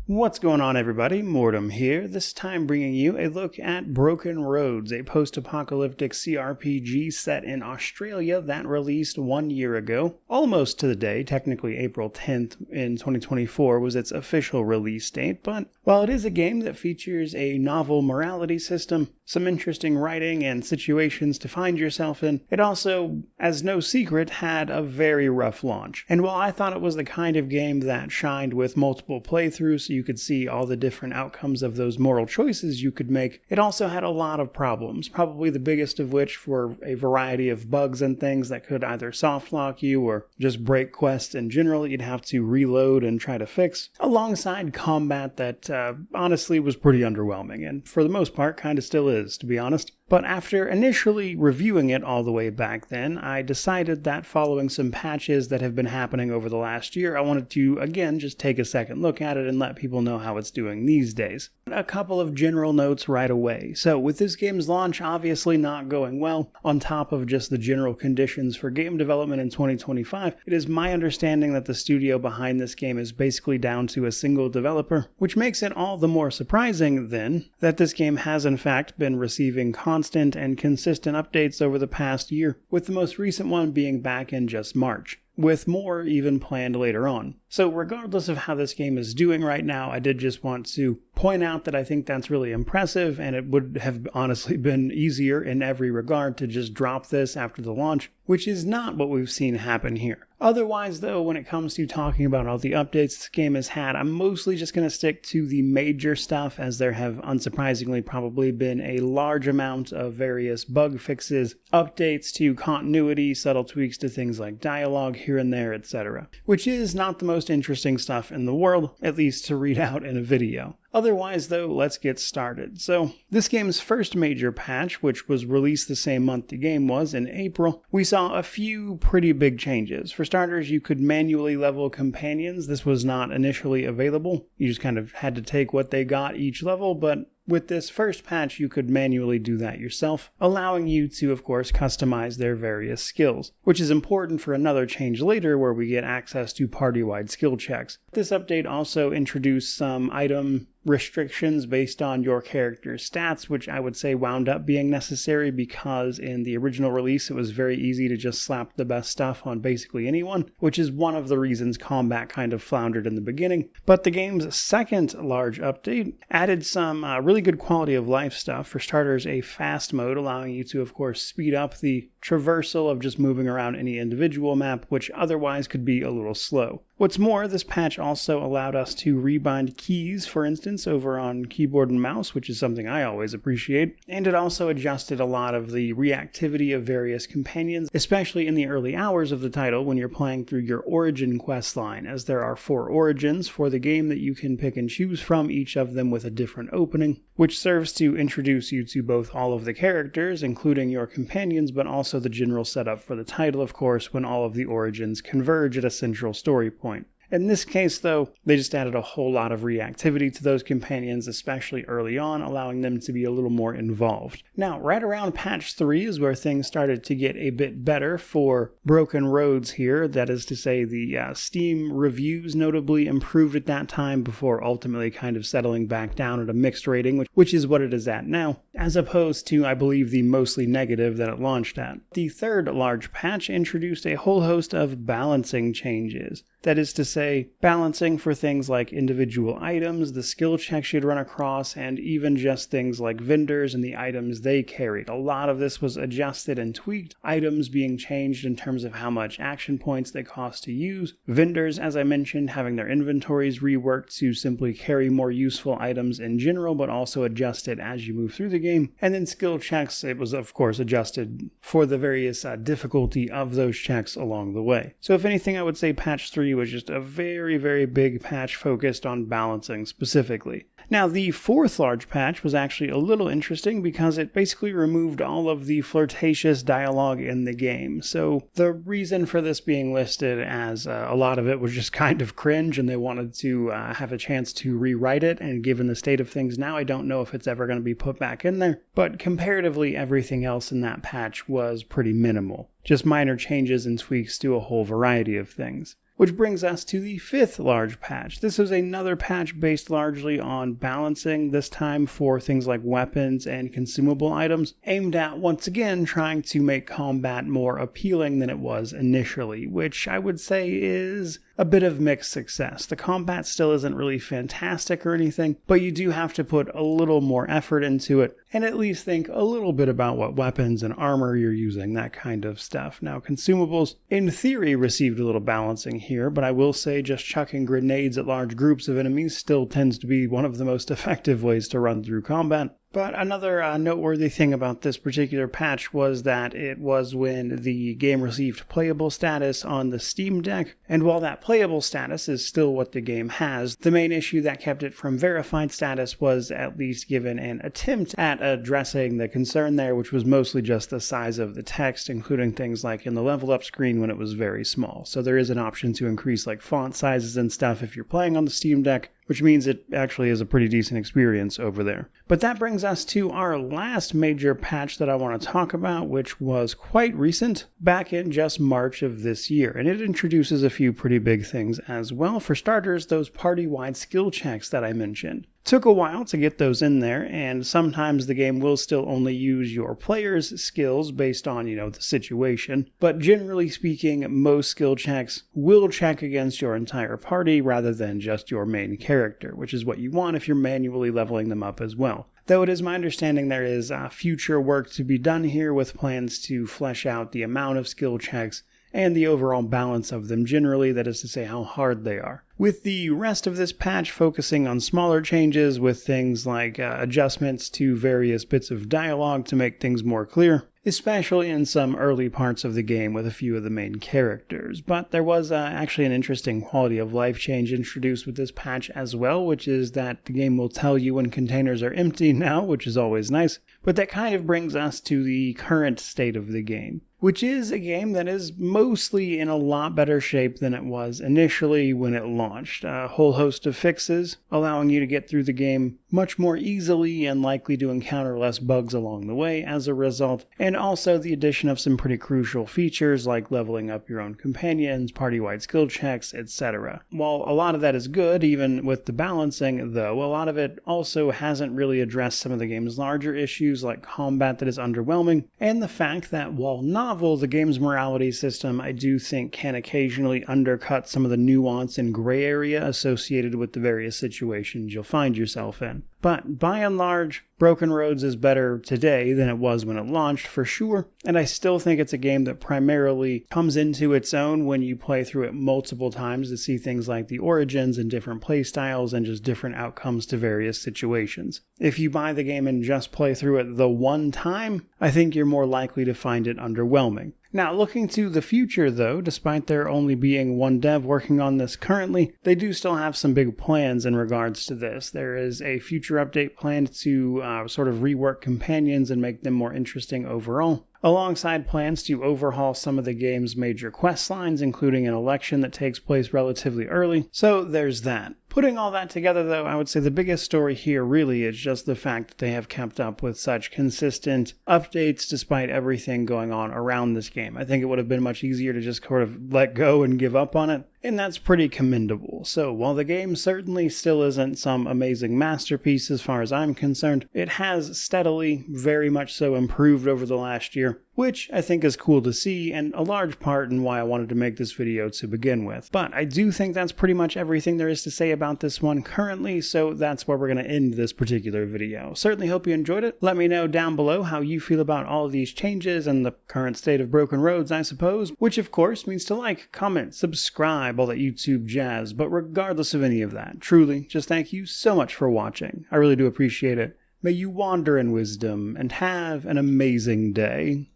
What's going on, everybody? Mortem here, this time bringing you a look at Broken Roads, a post-apocalyptic crpg set in Australia that released 1 year ago. Almost to the day, technically April 10th in 2024 was its official release date, but while it is a game that features a novel morality system, some interesting writing and situations to find yourself in, it also, as no secret, had a very rough launch. And while I thought it was the kind of game that shined with multiple playthroughs so you could see all the different outcomes of those moral choices you could make, it also had a lot of problems, probably the biggest of which were a variety of bugs and things that could either soft lock you or just break quests in general that you'd have to reload and try to fix, alongside combat that honestly was pretty underwhelming, and for the most part kind of still is, to be honest. But after initially reviewing it all the way back then, I decided that following some patches that have been happening over the last year, I wanted to, again, just take a second look at it and let people know how it's doing these days. A couple of general notes right away. So, with this game's launch obviously not going well, on top of just the general conditions for game development in 2025, it is my understanding that the studio behind this game is basically down to a single developer, which makes it all the more surprising, then, that this game has in fact been receiving constant and consistent updates over the past year, with the most recent one being back in just March, with more even planned later on. So regardless of how this game is doing right now, I did just want to point out that I think that's really impressive, and it would have honestly been easier in every regard to just drop this after the launch, which is not what we've seen happen here. Otherwise, though, when it comes to talking about all the updates this game has had, I'm mostly just going to stick to the major stuff, as there have unsurprisingly probably been a large amount of various bug fixes, updates to continuity, subtle tweaks to things like dialogue here and there, etc. Which is not the most interesting stuff in the world, at least to read out in a video. Otherwise, though, let's get started. So, this game's first major patch, which was released the same month the game was, in April, we saw a few pretty big changes. For starters, you could manually level companions. This was not initially available. You just kind of had to take what they got each level, but with this first patch, you could manually do that yourself, allowing you to, of course, customize their various skills, which is important for another change later where we get access to party-wide skill checks. This update also introduced some item restrictions based on your character's stats, which I would say wound up being necessary because in the original release it was very easy to just slap the best stuff on basically anyone, which is one of the reasons combat kind of floundered in the beginning. But the game's second large update added some really good quality of life stuff. For starters, a fast mode allowing you to, of course, speed up the traversal of just moving around any individual map, which otherwise could be a little slow. What's more, this patch also allowed us to rebind keys, for instance, over on keyboard and mouse, which is something I always appreciate, and it also adjusted a lot of the reactivity of various companions, especially in the early hours of the title when you're playing through your origin quest line, as there are 4 origins for the game that you can pick and choose from, each of them with a different opening, which serves to introduce you to both all of the characters, including your companions, but also the general setup for the title, of course, when all of the origins converge at a central story point. In this case, though, they just added a whole lot of reactivity to those companions, especially early on, allowing them to be a little more involved. Now, right around patch 3 is where things started to get a bit better for Broken Roads here. That is to say, the Steam reviews notably improved at that time before ultimately kind of settling back down at a mixed rating, which is what it is at now, as opposed to, I believe, the mostly negative that it launched at. The third large patch introduced a whole host of balancing changes. That is to say, balancing for things like individual items, the skill checks you'd run across, and even just things like vendors and the items they carried. A lot of this was adjusted and tweaked, items being changed in terms of how much action points they cost to use, vendors, as I mentioned, having their inventories reworked to simply carry more useful items in general, but also adjusted as you move through the game, and then skill checks, it was of course adjusted for the various difficulty of those checks along the way. So if anything, I would say patch 3 was just a very, very big patch focused on balancing specifically. Now, the fourth large patch was actually a little interesting because it basically removed all of the flirtatious dialogue in the game. So the reason for this being listed as a lot of it was just kind of cringe and they wanted to have a chance to rewrite it, and given the state of things now, I don't know if it's ever going to be put back in there. But comparatively, everything else in that patch was pretty minimal. Just minor changes and tweaks to a whole variety of things. Which brings us to the 5th large patch. This is another patch based largely on balancing, this time for things like weapons and consumable items, aimed at once again trying to make combat more appealing than it was initially, which I would say is a bit of mixed success. The combat still isn't really fantastic or anything, but you do have to put a little more effort into it and at least think a little bit about what weapons and armor you're using, that kind of stuff. Now, consumables, in theory, received a little balancing here, but I will say just chucking grenades at large groups of enemies still tends to be one of the most effective ways to run through combat. But another noteworthy thing about this particular patch was that it was when the game received playable status on the Steam Deck, and while that playable status is still what the game has, the main issue that kept it from verified status was at least given an attempt at addressing the concern there, which was mostly just the size of the text, including things like in the level up screen when it was very small. So there is an option to increase like font sizes and stuff if you're playing on the Steam Deck, which means it actually is a pretty decent experience over there. But that brings us to our last major patch that I want to talk about, which was quite recent, back in just March of this year, and it introduces a few pretty big things as well. For starters, those party-wide skill checks that I mentioned. Took a while to get those in there, and sometimes the game will still only use your player's skills based on, the situation. But generally speaking, most skill checks will check against your entire party rather than just your main character, which is what you want if you're manually leveling them up as well. Though it is my understanding there is future work to be done here with plans to flesh out the amount of skill checks and the overall balance of them generally, that is to say how hard they are. With the rest of this patch focusing on smaller changes with things like adjustments to various bits of dialogue to make things more clear, especially in some early parts of the game with a few of the main characters. But there was actually an interesting quality of life change introduced with this patch as well, which is that the game will tell you when containers are empty now, which is always nice. But that kind of brings us to the current state of the game, which is a game that is mostly in a lot better shape than it was initially when it launched. A whole host of fixes, allowing you to get through the game much more easily and likely to encounter less bugs along the way as a result, and also the addition of some pretty crucial features like leveling up your own companions, party-wide skill checks, etc. While a lot of that is good, even with the balancing, though, a lot of it also hasn't really addressed some of the game's larger issues like combat that is underwhelming, and the fact that while novel, the game's morality system I do think can occasionally undercut some of the nuance and gray area associated with the various situations you'll find yourself in. But by and large, Broken Roads is better today than it was when it launched, for sure, and I still think it's a game that primarily comes into its own when you play through it multiple times to see things like the origins and different playstyles and just different outcomes to various situations. If you buy the game and just play through it the one time, I think you're more likely to find it underwhelming. Now, looking to the future, though, despite there only being one dev working on this currently, they do still have some big plans in regards to this. There is a future update planned to sort of rework companions and make them more interesting overall, alongside plans to overhaul some of the game's major quest lines, including an election that takes place relatively early. So there's that. Putting all that together, though, I would say the biggest story here really is just the fact that they have kept up with such consistent updates despite everything going on around this game. I think it would have been much easier to just sort of let go and give up on it, and that's pretty commendable. So while the game certainly still isn't some amazing masterpiece as far as I'm concerned, it has steadily, very much so, improved over the last year, which I think is cool to see, and a large part in why I wanted to make this video to begin with. But I do think that's pretty much everything there is to say about this one currently, so that's where we're going to end this particular video. Certainly hope you enjoyed it. Let me know down below how you feel about all of these changes and the current state of Broken Roads, I suppose, which of course means to like, comment, subscribe, all that YouTube jazz. But regardless of any of that, truly, just thank you so much for watching. I really do appreciate it. May you wander in wisdom and have an amazing day.